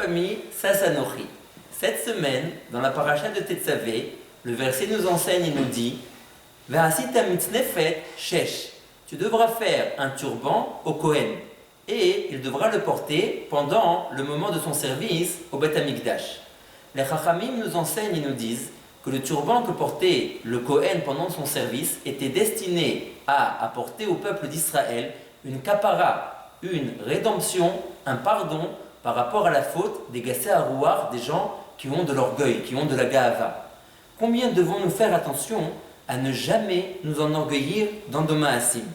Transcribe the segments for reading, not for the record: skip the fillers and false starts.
famille, Sasanochi. Cette semaine, dans la paracha de Tetzavé, le verset nous enseigne et nous dit Ve'asita mitznefet shesh. Tu devras faire un turban au Kohen et il devra le porter pendant le moment de son service au Beth Amikdash. Les Chachamim nous enseignent et nous disent que le turban que portait le Kohen pendant son service était destiné à apporter au peuple d'Israël une kapara, une rédemption, un pardon par rapport à la faute des gassé harouar, des gens qui ont de l'orgueil, qui ont de la gahava. Combien devons-nous faire attention à ne jamais nous enorgueillir dans Doma Hassim?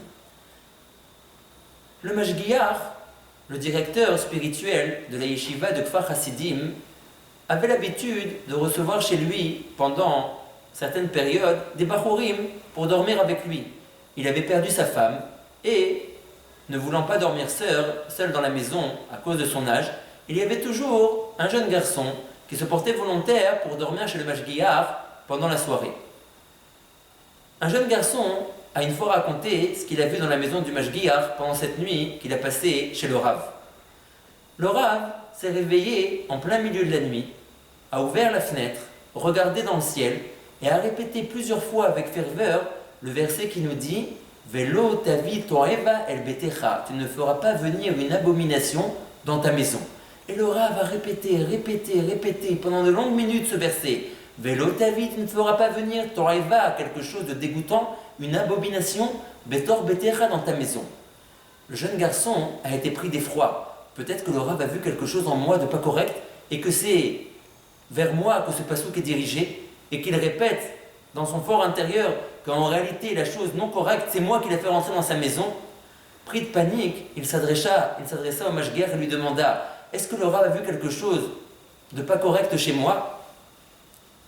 Le Mashgiach, le directeur spirituel de la yeshiva de Kfar Hasidim, avait l'habitude de recevoir chez lui, pendant certaines périodes, des bachurim pour dormir avec lui. Il avait perdu sa femme et, ne voulant pas dormir seul dans la maison à cause de son âge, il y avait toujours un jeune garçon qui se portait volontaire pour dormir chez le Mashgiach pendant la soirée. Un jeune garçon a une fois raconté ce qu'il a vu dans la maison du Mashgiach pendant cette nuit qu'il a passée chez le Rav. Le Rav s'est réveillé en plein milieu de la nuit, a ouvert la fenêtre, regardé dans le ciel et a répété plusieurs fois avec ferveur le verset qui nous dit Velo tavi toeva el betecha. Tu ne feras pas venir une abomination dans ta maison. Et le Rav a répété pendant de longues minutes ce verset. Velo tavi, tu ne feras pas venir toeva, quelque chose de dégoûtant, une abomination, betor betecha dans ta maison. Le jeune garçon a été pris d'effroi. Peut-être que le Rav a vu quelque chose en moi de pas correct et que c'est vers moi que ce passouk est dirigé et qu'il répète dans son fort intérieur qu'en réalité la chose non correcte, c'est moi qui l'ai fait rentrer dans sa maison. Pris de panique, il s'adressa au Mashgiach et lui demanda Est-ce que le Rav a vu quelque chose de pas correct chez moi?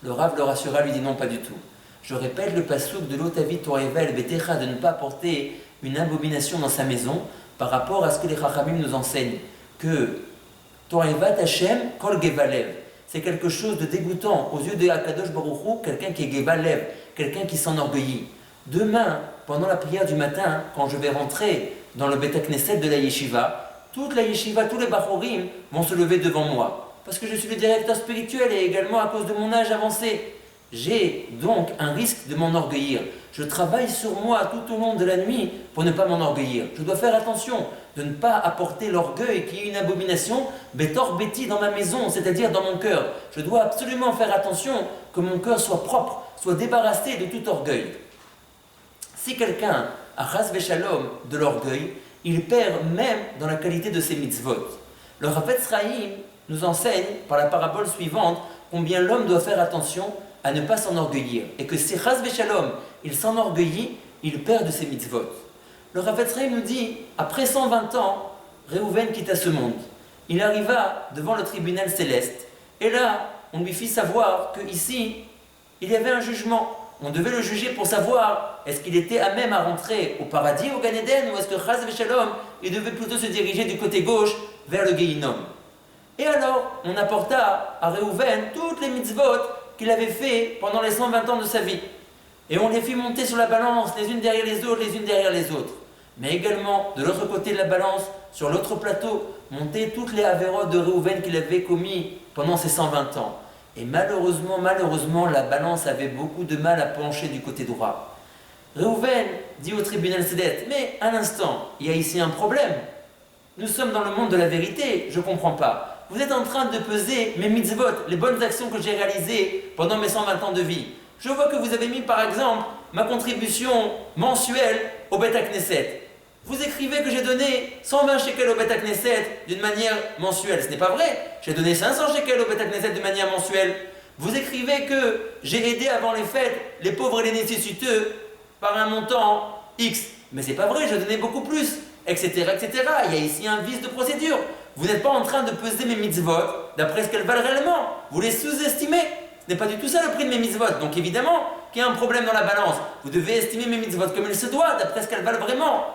Le Rav le rassura, lui dit non, pas du tout. Je répète le passouk de l'Otavi Torevel el Betecha de ne pas porter une abomination dans sa maison par rapport à ce que les Chachamim nous enseignent, que Torevat Hashem kol gevalev. C'est quelque chose de dégoûtant aux yeux de Akadosh Baruch Hu, quelqu'un qui est Gevalev, quelqu'un qui s'enorgueillit. Demain, pendant la prière du matin, quand je vais rentrer dans le Beth Knesset de la yeshiva, toute la yeshiva, tous les bachorim vont se lever devant moi. Parce que je suis le directeur spirituel et également à cause de mon âge avancé. J'ai donc un risque de m'enorgueillir. Je travaille sur moi tout au long de la nuit pour ne pas m'enorgueillir. Je dois faire attention de ne pas apporter l'orgueil qui est une abomination, betor beti dans ma maison, c'est-à-dire dans mon cœur. Je dois absolument faire attention que mon cœur soit propre, soit débarrassé de tout orgueil. Si quelqu'un a chas veshalom de l'orgueil, il perd même dans la qualité de ses mitzvot. Le Chafetz Chaim nous enseigne par la parabole suivante combien l'homme doit faire attention à ne pas s'enorgueillir et que si chas veshalom il s'enorgueillit, il perd de ses mitzvot. Le Chafetz Chaim nous dit, après 120 ans, Réhouven quitta ce monde. Il arriva devant le tribunal céleste. Et là, on lui fit savoir qu'ici, il y avait un jugement. On devait le juger pour savoir est-ce qu'il était à même à rentrer au paradis, au Gan Eden, ou est-ce que Chaz Veshalom, il devait plutôt se diriger du côté gauche vers le Gehinnom. Et alors, on apporta à Réhouven toutes les mitzvot qu'il avait fait pendant les 120 ans de sa vie. Et on les fit monter sur la balance, les unes derrière les autres. Mais également, de l'autre côté de la balance, sur l'autre plateau, monter toutes les avérotes de Réhouven qu'il avait commis pendant ces 120 ans. Et malheureusement, la balance avait beaucoup de mal à pencher du côté droit. Réhouven dit au tribunal céleste, mais un instant, il y a ici un problème. Nous sommes dans le monde de la vérité, je ne comprends pas. Vous êtes en train de peser mes mitzvot, les bonnes actions que j'ai réalisées pendant mes 120 ans de vie. Je vois que vous avez mis par exemple ma contribution mensuelle au Beth Knesset. Vous écrivez que j'ai donné 120 shekels au Beth Knesset d'une manière mensuelle. Ce n'est pas vrai. J'ai donné 500 shekels au Beth Knesset de manière mensuelle. Vous écrivez que j'ai aidé avant les fêtes les pauvres et les nécessiteux par un montant X. Mais c'est pas vrai, j'ai donné beaucoup plus, etc., etc. Il y a ici un vice de procédure. Vous n'êtes pas en train de peser mes mitzvot d'après ce qu'elles valent réellement. Vous les sous-estimez. Ce n'est pas du tout ça le prix de mes mitzvot. Donc évidemment qu'il y a un problème dans la balance. Vous devez estimer mes mitzvot comme il se doit, d'après ce qu'elles valent vraiment.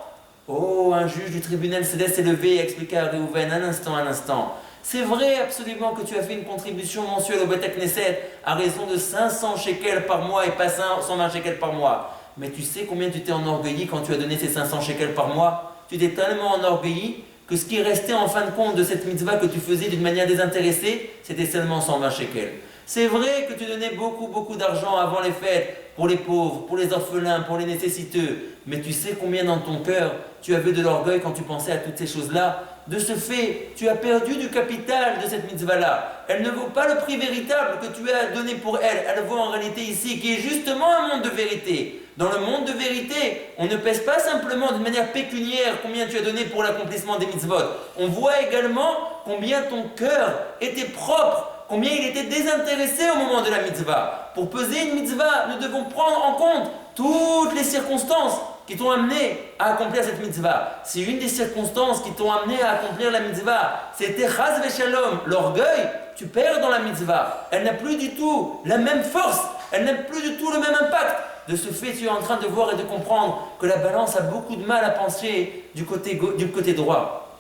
Oh, un juge du tribunal céleste s'est levé et expliqua à Réhouven, un instant. C'est vrai absolument que tu as fait une contribution mensuelle au Beth Knesset à raison de 500 shekels par mois et pas 120 shekels par mois. Mais tu sais combien tu t'es enorgueilli quand tu as donné ces 500 shekels par mois? Tu t'es tellement enorgueilli que ce qui restait en fin de compte de cette mitzvah que tu faisais d'une manière désintéressée, c'était seulement 120 shekels. C'est vrai que tu donnais beaucoup d'argent avant les fêtes, pour les pauvres, pour les orphelins, pour les nécessiteux, mais tu sais combien dans ton cœur tu avais de l'orgueil quand tu pensais à toutes ces choses-là. De ce fait, tu as perdu du capital de cette mitzvah-là. Elle ne vaut pas le prix véritable que tu as donné pour elle. Elle vaut en réalité ici, qui est justement un monde de vérité. Dans le monde de vérité, on ne pèse pas simplement d'une manière pécuniaire combien tu as donné pour l'accomplissement des mitzvot. On voit également combien ton cœur était propre, combien il était désintéressé au moment de la mitzvah. Pour peser une mitzvah, nous devons prendre en compte toutes les circonstances qui t'ont amené à accomplir cette mitzvah. Si une des circonstances qui t'ont amené à accomplir la mitzvah, c'était chas v'shalom, l'orgueil, tu perds dans la mitzvah. Elle n'a plus du tout la même force, elle n'a plus du tout le même impact. De ce fait, tu es en train de voir et de comprendre que la balance a beaucoup de mal à pencher du côté droit.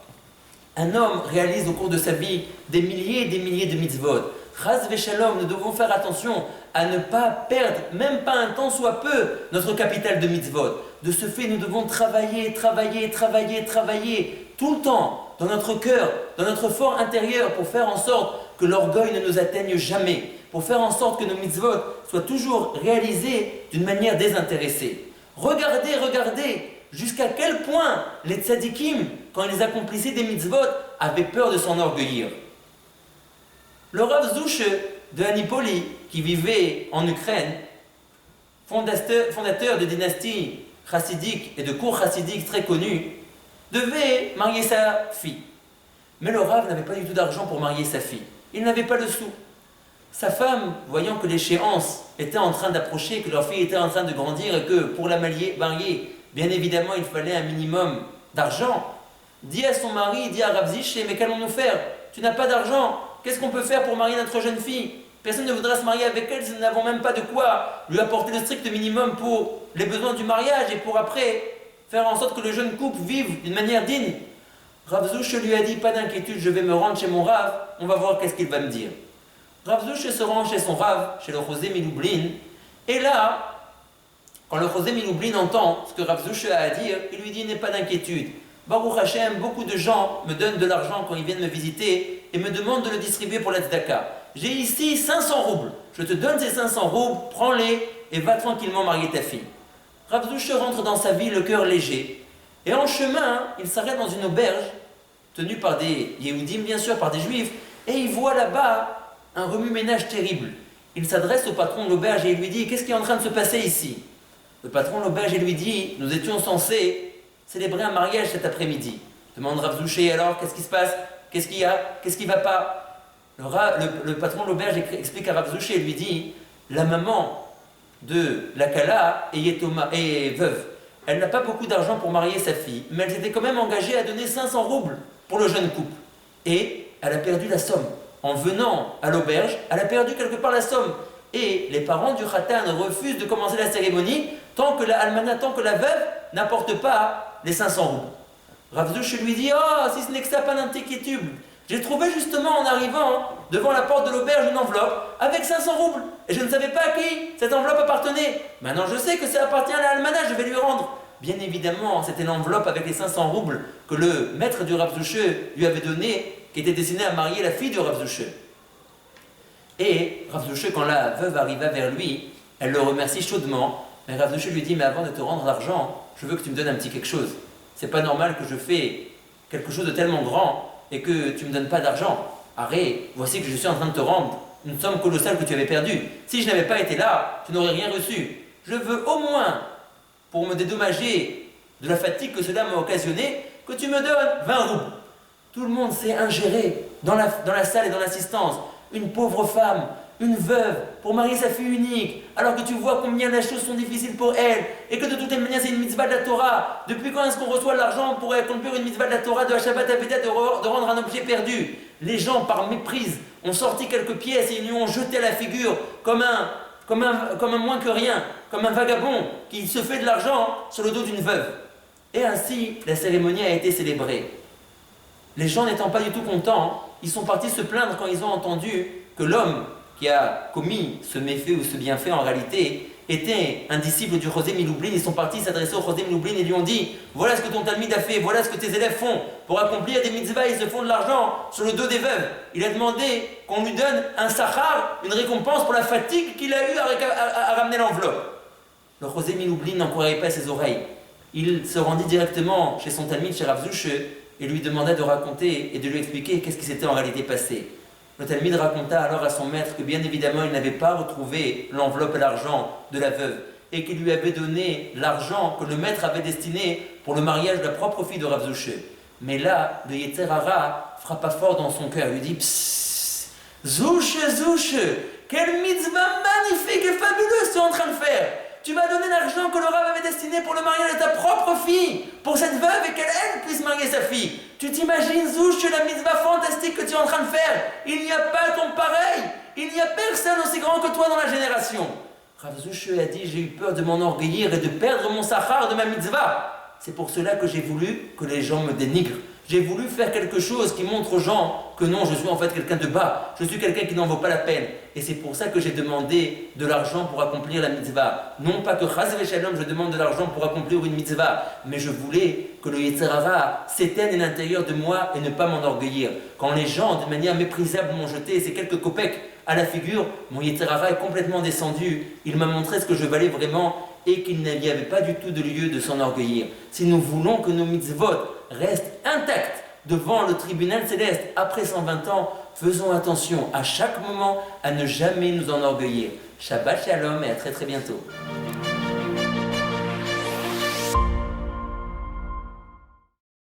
Un homme réalise au cours de sa vie des milliers et des milliers de mitzvot. Chas v'shalom, nous devons faire attention à ne pas perdre, même pas un tant soit peu, notre capital de mitzvot. De ce fait, nous devons travailler tout le temps dans notre cœur, dans notre fort intérieur pour faire en sorte que l'orgueil ne nous atteigne jamais, pour faire en sorte que nos mitzvot soient toujours réalisés d'une manière désintéressée. Regardez jusqu'à quel point les tzadikim, quand ils accomplissaient des mitzvot, avaient peur de s'enorgueillir. Le Rav Zouche de Anipoli, qui vivait en Ukraine, fondateur de dynasties chassidiques et de cours chassidiques très connus, devait marier sa fille. Mais le Rav n'avait pas du tout d'argent pour marier sa fille. Il n'avait pas le sou. Sa femme, voyant que l'échéance était en train d'approcher, que leur fille était en train de grandir et que pour la marier, bien évidemment, il fallait un minimum d'argent, dit à son mari, dit à Rav Zouche, mais qu'allons-nous faire? Tu n'as pas d'argent. Qu'est-ce qu'on peut faire pour marier notre jeune fille? Personne ne voudra se marier avec elle si nous n'avons même pas de quoi lui apporter le strict minimum pour les besoins du mariage et pour après faire en sorte que le jeune couple vive d'une manière digne. Rav Zouche lui a dit, pas d'inquiétude, je vais me rendre chez mon Rav, on va voir qu'est-ce qu'il va me dire. Rav Zouche se rend chez son Rav, chez le Chosé Miloublin, et là, quand le Chosé Miloublin entend ce que Rav Zouche a à dire, il lui dit, n'aie pas d'inquiétude. Baruch Hashem, beaucoup de gens me donnent de l'argent quand ils viennent me visiter et me demandent de le distribuer pour la tzedaka. J'ai ici 500 roubles. Je te donne ces 500 roubles, prends-les et va tranquillement marier ta fille. Rav Zouche rentre dans sa vie le cœur léger. Et en chemin, il s'arrête dans une auberge, tenue par des Yehoudim, bien sûr, par des Juifs, et il voit là-bas un remue-ménage terrible. Il s'adresse au patron de l'auberge et il lui dit, qu'est-ce qui est en train de se passer ici? Le patron de l'auberge lui dit, nous étions censés célébrer un mariage cet après-midi. Demande Rav Zouche, alors, qu'est-ce qui se passe? Qu'est-ce qu'il y a? Qu'est-ce qui ne va pas? Le patron de l'auberge explique à Rav Zouche et lui dit, la maman de la Kala est veuve. Elle n'a pas beaucoup d'argent pour marier sa fille, mais elle s'était quand même engagée à donner 500 roubles pour le jeune couple. Et elle a perdu la somme. En venant à l'auberge, elle a perdu quelque part la somme. Et les parents du Khatan refusent de commencer la cérémonie tant que la almana, tant que la veuve n'apporte pas les 500 roubles. Rav Zouche lui dit, oh, si ce n'est que ça, pas d'inquiétude. J'ai trouvé justement en arrivant devant la porte de l'auberge une enveloppe avec 500 roubles. Et je ne savais pas à qui cette enveloppe appartenait. Maintenant je sais que ça appartient à la almana, je vais lui rendre. Bien évidemment, c'était l'enveloppe avec les 500 roubles que le maître du Rav Zouche lui avait donné, qui était destiné à marier la fille du Rav Zouche. Et Rav Zouche, quand la veuve arriva vers lui, elle le remercie chaudement. Mais Rav Zouche lui dit, mais avant de te rendre l'argent, je veux que tu me donnes un petit quelque chose. C'est pas normal que je fais quelque chose de tellement grand et que tu ne me donnes pas d'argent. Arrête, voici que je suis en train de te rendre une somme colossale que tu avais perdue. Si je n'avais pas été là, tu n'aurais rien reçu. Je veux au moins, pour me dédommager de la fatigue que cela m'a occasionné, que tu me donnes 20 roubles. Tout le monde s'est ingéré dans la salle et dans l'assistance. Une pauvre femme, une veuve, pour marier sa fille unique, alors que tu vois combien les choses sont difficiles pour elle, et que de toute manière c'est une mitzvah de la Torah. Depuis quand est-ce qu'on reçoit l'argent pour accomplir une mitzvah de la Torah, de la Shabbat Aveda, de rendre un objet perdu? Les gens, par méprise, ont sorti quelques pièces et ils lui ont jeté à la figure comme un moins que rien, comme un vagabond qui se fait de l'argent sur le dos d'une veuve. Et ainsi, la cérémonie a été célébrée. Les gens n'étant pas du tout contents, ils sont partis se plaindre quand ils ont entendu que l'homme qui a commis ce méfait ou ce bienfait en réalité était un disciple du Chosé Miloublin. Ils sont partis s'adresser au Chosé Miloublin et lui ont dit voilà ce que ton Talmid a fait, voilà ce que tes élèves font. Pour accomplir des mitzvahs, ils se font de l'argent sur le dos des veuves. Il a demandé qu'on lui donne un sachar, une récompense pour la fatigue qu'il a eue à ramener l'enveloppe. Le Chosé Miloublin n'en croirait pas ses oreilles. Il se rendit directement chez son Talmid, chez Rav Zouche, et lui demanda de raconter et de lui expliquer qu'est-ce qui s'était en réalité passé. Le Talmid raconta alors à son maître que bien évidemment il n'avait pas retrouvé l'enveloppe et l'argent de la veuve et qu'il lui avait donné l'argent que le maître avait destiné pour le mariage de la propre fille de Rav Zouche. Mais là, le Yetzer Hara frappa fort dans son cœur. Il lui dit Psst, Zouche, quelle mitzvah magnifique et fabuleuse tu es en train de faire. Tu m'as donné l'argent que le Rav avait destiné pour le mariage de ta propre fille, pour cette veuve et qu'elle puisse marier sa fille. Tu t'imagines, Zouche, la mitzvah fantastique que tu es en train de faire. Il n'y a pas ton pareil. Il n'y a personne aussi grand que toi dans la génération. Rav Zouche a dit, j'ai eu peur de m'enorgueillir et de perdre mon sachar de ma mitzvah. C'est pour cela que j'ai voulu que les gens me dénigrent. J'ai voulu faire quelque chose qui montre aux gens que non, je suis en fait quelqu'un de bas. Je suis quelqu'un qui n'en vaut pas la peine. Et c'est pour ça que j'ai demandé de l'argent pour accomplir la mitzvah. Non pas que chas v'shalom, je demande de l'argent pour accomplir une mitzvah, mais je voulais que le Yetzer Hara s'éteigne à l'intérieur de moi et ne pas m'enorgueillir. Quand les gens, de manière méprisable, m'ont jeté ces quelques copecs à la figure, mon Yetzer Hara est complètement descendu. Il m'a montré ce que je valais vraiment et qu'il n'y avait pas du tout de lieu de s'enorgueillir. Si nous voulons que nos mitzvot restent intacts devant le tribunal céleste après 120 ans, faisons attention à chaque moment à ne jamais nous enorgueillir. Shabbat Shalom et à très très bientôt.